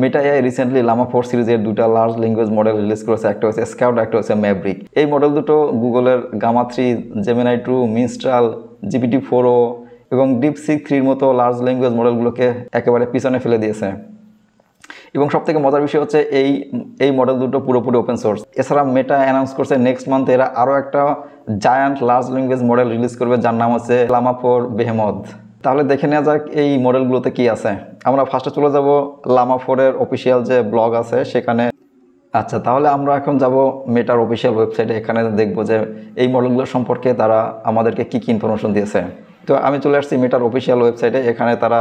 Meta AI recently Lama 4 সিরিজের দুটা large language model release করেছে, একটা হচ্ছে স্কাউট, একটা হচ্ছে ম্যাভরিক। এই মডেল দুটো গুগলের গামা 3, জেমিনাই 2, মিনস্ট্রাল, GPT-4o এবং ডিপসিক 3 মতো লার্জ ল্যাঙ্গুয়েজ মডেলগুলোকে একেবারে পিছনে ফেলে দিয়েছে। এবং সবথেকে মজার বিষয় হচ্ছে এই মডেল দুটো পুরোপুরি ওপেন সোর্স। এছাড়া মেটা অ্যানাউন্স করছে নেক্সট মান্থে এরা আরও একটা giant large language model release করবে, যার নাম হচ্ছে লামা 4 বেহেমথ। তাহলে দেখে নেওয়া যাক এই মডেলগুলোতে কি আছে। আমরা ফার্স্টে চলে যাব লামা 4 এর অফিসিয়াল যে ব্লগ আছে সেখানে। আচ্ছা, তাহলে আমরা এখন যাব মেটার অফিসিয়াল ওয়েবসাইটে। এখানে দেখব যে এই মডেলগুলো সম্পর্কে তারা আমাদেরকে কি কি ইনফরমেশন দিয়েছে। তো আমি চলে আসছি মেটার অফিসিয়াল ওয়েবসাইটে। এখানে তারা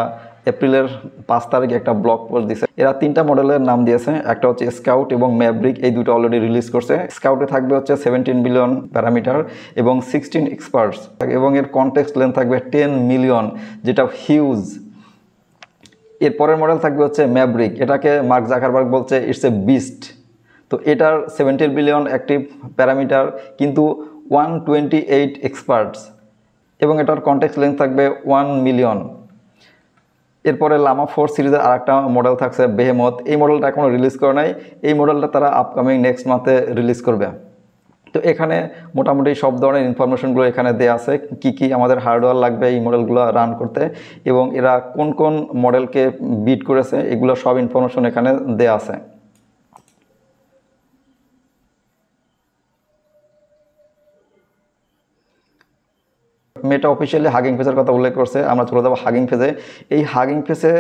এপ্রিলের 5 তারিখে একটা ব্লগ পোস্ট দিয়েছে। এরা 3টা মডেলের নাম দিয়েছে, একটা হচ্ছে স্কাউট এবং ম্যাভরিক। এই দুটো অলরেডি রিলিজ করছে। স্কাউটে থাকবে হচ্ছে 17 বিলিয়ন প্যারামিটার এবং 16 এক্সপার্টস, এবং এর কনটেক্সট লেন্থ থাকবে 10 মিলিয়ন, যেটা হিউজ। এর পরের মডেল থাকবে হচ্ছে ম্যাভরিক। এটাকে মার্ক জাকারবার্গ বলছে ইটস এ বিস্ট। তো এটার 17 বিলিয়ন অ্যাক্টিভ প্যারামিটার, কিন্তু 128 এক্সপার্টস, এবং এটার কনটেক্সট লেন্থ থাকবে 1 মিলিয়ন। এরপরে লামা 4 সিরিজের আরেকটা মডেল থাকছে বেহেমথ। এই মডেলটা এখনও রিলিজ করে নাই। এই মডেলটা তারা আপকামিং নেক্সট মান্থে রিলিজ করবে। তো এখানে মোটামুটি সব ধরনের ইনফরমেশনগুলো এখানে দেওয়া আছে, কি কি আমাদের হার্ডওয়্যার লাগবে এই মডেলগুলো রান করতে, এবং এরা কোন কোন মডেলকে বিট করেছে, এগুলো সব ইনফরমেশন এখানে দেওয়া আছে। মেটা অফিসিয়ালি হাগিং ফেসের কথা উল্লেখ করছে। আমরা চলে যাবো হাগিং ফেসে। এই হাগিং ফেসে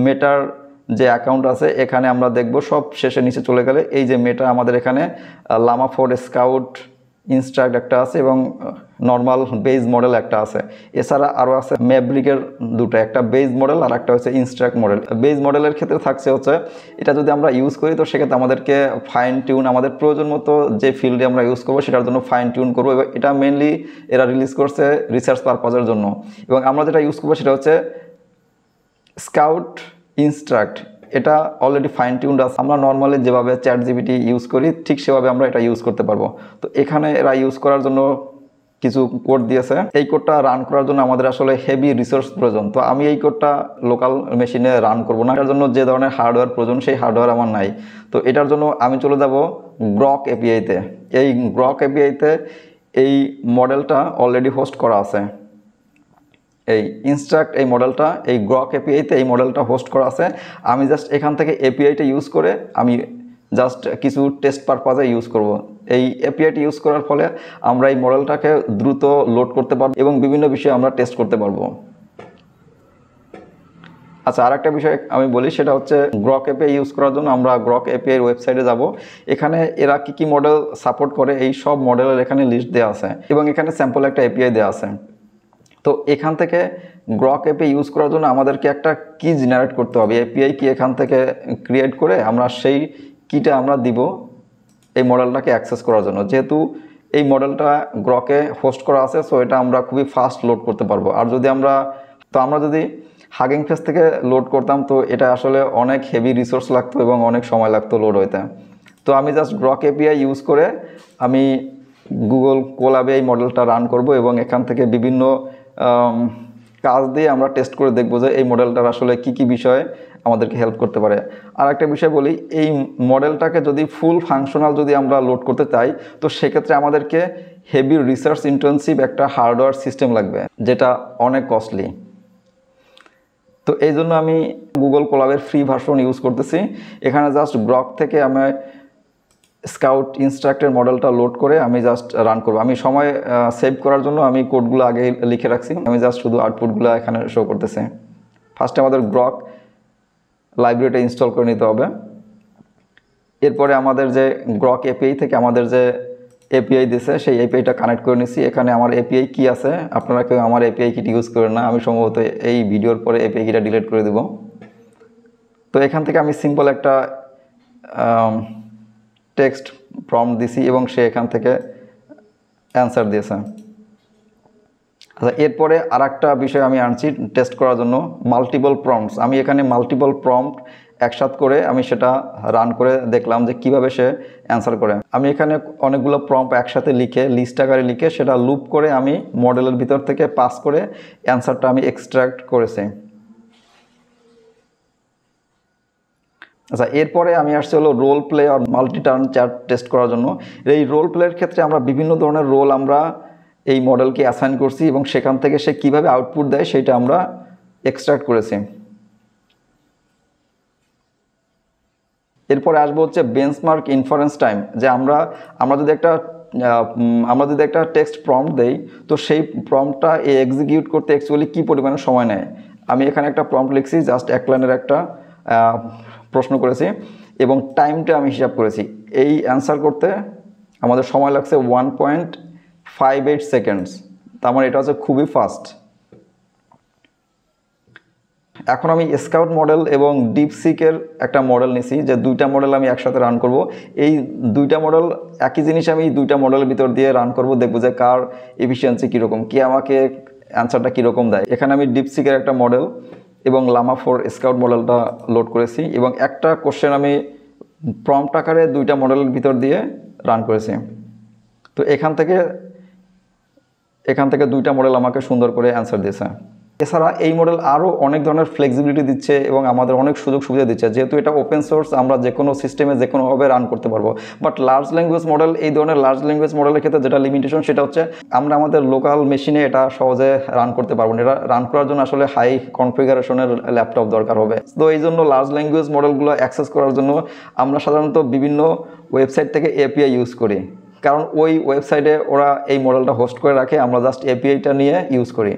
মেটার যে অ্যাকাউন্ট আছে এখানে আমরা দেখব সব শেষে নিচে চলে গেলে এই যে মেটা আমাদের এখানে লামা 4 স্কাউট ইনস্ট্রাক্ট একটা আছে এবং নর্মাল বেজ মডেল একটা আছে। এছাড়া আরও আছে ম্যাভরিকের দুটো, একটা বেজ মডেল আর একটা হচ্ছে ইনস্ট্রাক্ট মডেল। বেজ মডেলের ক্ষেত্রে থাকছে হচ্ছে এটা যদি আমরা ইউজ করি তো সেক্ষেত্রে আমাদেরকে ফাইন টিউন, আমাদের প্রয়োজন মতো যে ফিল্ডে আমরা ইউজ করবো সেটার জন্য ফাইন টিউন করবো। এবং এটা মেনলি এরা রিলিজ করছে রিসার্চ পারপাজের জন্য। এবং আমরা যেটা ইউজ করবো সেটা হচ্ছে স্কাউট ইনস্ট্রাক্ট। এটা অলরেডি ফাইন টিউনড আছে। আমরা নর্মালি যেভাবে চ্যাটজিপিটি ইউজ করি ঠিক সেভাবে আমরা এটা ইউজ করতে পারবো। তো এখানে এরা ইউজ করার জন্য কিছু কোড দিয়েছে। এই কোডটা রান করার জন্য আমাদের আসলে হেভি রিসোর্স প্রয়োজন। তো আমি এই কোডটা লোকাল মেশিনে রান করব না, এটার জন্য যে ধরনের হার্ডওয়্যার প্রয়োজন সেই হার্ডওয়্যার আমার নাই। তো এটার জন্য আমি চলে যাব গ্রক এপিআইতে। এই গ্রক এপিআইতে এই মডেলটা অলরেডি হোস্ট করা আছে। এই ইনস্ট্রাক্ট এই মডেলটা এই গ্রক এপিআইতে এই মডেলটা হোস্ট করা আছে। আমি জাস্ট এখান থেকে এপিআইটা ইউজ করে আমি জাস্ট কিছু টেস্ট পারপাজে ইউজ করব। এই এপিআইটি ইউজ করার ফলে আমরা এই মডেলটাকে দ্রুত লোড করতে পারবো এবং বিভিন্ন বিষয়ে আমরা টেস্ট করতে পারবো। আচ্ছা, আর একটা বিষয় আমি বলি, সেটা হচ্ছে গ্রক এপিআই ইউজ করার জন্য আমরা গ্রক এপিআই ওয়েবসাইটে যাব। এখানে এরা কি মডেল সাপোর্ট করে এই সব মডেলের এখানে লিস্ট দেওয়া আছে এবং এখানে স্যাম্পল একটা এপিআই দেওয়া আছে। তো এখান থেকে গ্রক এপিআই ইউজ করার জন্য আমাদেরকে একটা কি জেনারেট করতে হবে। এপিআই কি এখান থেকে ক্রিয়েট করে আমরা সেই কিটা আমরা দিব এই মডেলটাকে অ্যাক্সেস করার জন্য। যেহেতু এই মডেলটা গ্রকে হোস্ট করা আছে, সো এটা আমরা খুবই ফাস্ট লোড করতে পারবো। আর যদি আমরা যদি হাগিং ফেস থেকে লোড করতাম তো এটা আসলে অনেক হেভি রিসোর্স লাগতো এবং অনেক সময় লাগতো লোড হইতে। তো আমি জাস্ট গ্রক এপিআই ইউজ করে আমি গুগল কোলাবে এই মডেলটা রান করব এবং এখান থেকে বিভিন্ন কাজ দিয়ে আমরা টেস্ট করে দেখব যে এই মডেলটার আসলে কি বিষয়ে আমাদেরকে হেল্প করতে পারে। আর একটা বিষয় বলি, এই মডেলটাকে যদি ফুল ফাংশনাল যদি আমরা লোড করতে চাই তো সেক্ষেত্রে আমাদেরকে হেভি রিসার্চ ইন্টেন্সিভ একটা হার্ডওয়্যার সিস্টেম লাগবে, যেটা অনেক কস্টলি। তো এই জন্য আমি গুগল কোলাবের ফ্রি ভার্সন ইউজ করতেছি। এখানে জাস্ট গ্রক থেকে আমি স্কাউট ইনস্ট্রাক্টের মডেলটা লোড করে আমি জাস্ট রান করবো। আমি সময় সেভ করার জন্য আমি কোডগুলো আগে লিখে রাখছি, আমি জাস্ট শুধু আউটপুটগুলো এখানে শো করতেছি। ফার্স্টে আমাদের গ্রক লাইব্রেরিটা ইনস্টল করে নিতে হবে। এরপরে আমাদের যে গ্রক এপিআই থেকে আমাদের যে এপিআই দিয়েছে সেই এপিআইটা কানেক্ট করে নিচ্ছি। এখানে আমার এপিআই কি আছে, আপনারা কেউ আমার এপিআই কিটি ইউজ করেন না, আমি সম্ভবত এই ভিডিওর পরে এপিআই কিটা ডিলিট করে দেব। তো এখান থেকে আমি সিম্পল একটা টেক্সট প্রম্পট দিছি এবং সে এখান থেকে অ্যান্সার দিয়েছে। আচ্ছা, এরপরে আর একটা বিষয় আমি আনছি টেস্ট করার জন্য, মাল্টিপল প্রম্পটস। আমি এখানে মাল্টিপল প্রম্পট একসাথে করে আমি সেটা রান করে দেখলাম যে কিভাবে সে অ্যান্সার করে। আমি এখানে অনেকগুলো প্রম্পট একসাথে লিখে লিস্ট আকারে লিখে সেটা লুপ করে আমি মডেলের ভিতর থেকে পাস করে অ্যান্সারটা আমি এক্সট্রাক্ট করেছি। আচ্ছা, এরপরে আমি আসছি হলো রোল প্লে আর মাল্টি টার্ন চ্যাট টেস্ট করার জন্য। এই রোল প্লের ক্ষেত্রে আমরা বিভিন্ন ধরনের রোল আমরা এই মডেলকে অ্যাসাইন করছি এবং সেখান থেকে সে কীভাবে আউটপুট দেয় সেটা আমরা এক্সট্রাক্ট করেছি। এরপরে আসবো হচ্ছে বেঞ্চমার্ক ইনফারেন্স টাইম, যে আমরা যদি একটা টেক্সট প্রম্পট দেই, তো সেই প্রম্পটটা এক্সিকিউট করতে অ্যাকচুয়ালি কী পরিমাণে সময় নেয়। আমি এখানে একটা প্রম্পট লিখছি, জাস্ট এক লাইনের একটা প্রশ্ন করেছি এবং টাইমটা আমি হিসাব করেছি। এই অ্যান্সার করতে আমাদের সময় লাগছে 1.58 সেকেন্ডস। তার মানে এটা হচ্ছে খুবই ফাস্ট। এখন আমি স্কাউট মডেল এবং ডিপসিকের একটা মডেল নিছি, যে দুইটা মডেল আমি একসাথে রান করব। এই দুইটা মডেল একই জিনিস আমি দুইটা মডেলের ভিতর দিয়ে রান করব, দেখব যে কার এফিসিয়েন্সি কীরকম, কে আমাকে অ্যান্সারটা কীরকম দেয়। এখানে আমি ডিপসিকের একটা মডেল এবং লামা 4 স্কাউট মডেলটা লোড করেছি এবং একটা কোশ্চেন আমি প্রম্পট আকারে দুইটা মডেলের ভিতর দিয়ে রান করেছি। তো এখান থেকে দুইটা মডেল আমাকে সুন্দর করে অ্যান্সার দিয়েছে। এছাড়া এই মডেল আরও অনেক ধরনের ফ্লেক্সিবিলিটি দিচ্ছে এবং আমাদের অনেক সুযোগ সুবিধা দিচ্ছে। যেহেতু এটা ওপেন সোর্স, আমরা যে কোনো সিস্টেমে যে কোনোভাবে রান করতে পারবো। বাট লার্জ ল্যাঙ্গুয়েজ মডেল, এই ধরনের লার্জ ল্যাঙ্গুয়েজ মডেলের ক্ষেত্রে যেটা লিমিটেশন, সেটা হচ্ছে আমরা আমাদের লোকাল মেশিনে এটা সহজে রান করতে পারবো না। এটা রান করার জন্য আসলে হাই কনফিগারেশনের ল্যাপটপ দরকার হবে। তো এই জন্য লার্জ ল্যাঙ্গুয়েজ মডেলগুলো অ্যাক্সেস করার জন্য আমরা সাধারণত বিভিন্ন ওয়েবসাইট থেকে এপিআই ইউজ করি, কারণ ওই ওয়েবসাইটে ওরা এই মডেলটা হোস্ট করে রাখে, আমরা জাস্ট এপিআইটা নিয়ে ইউজ করি।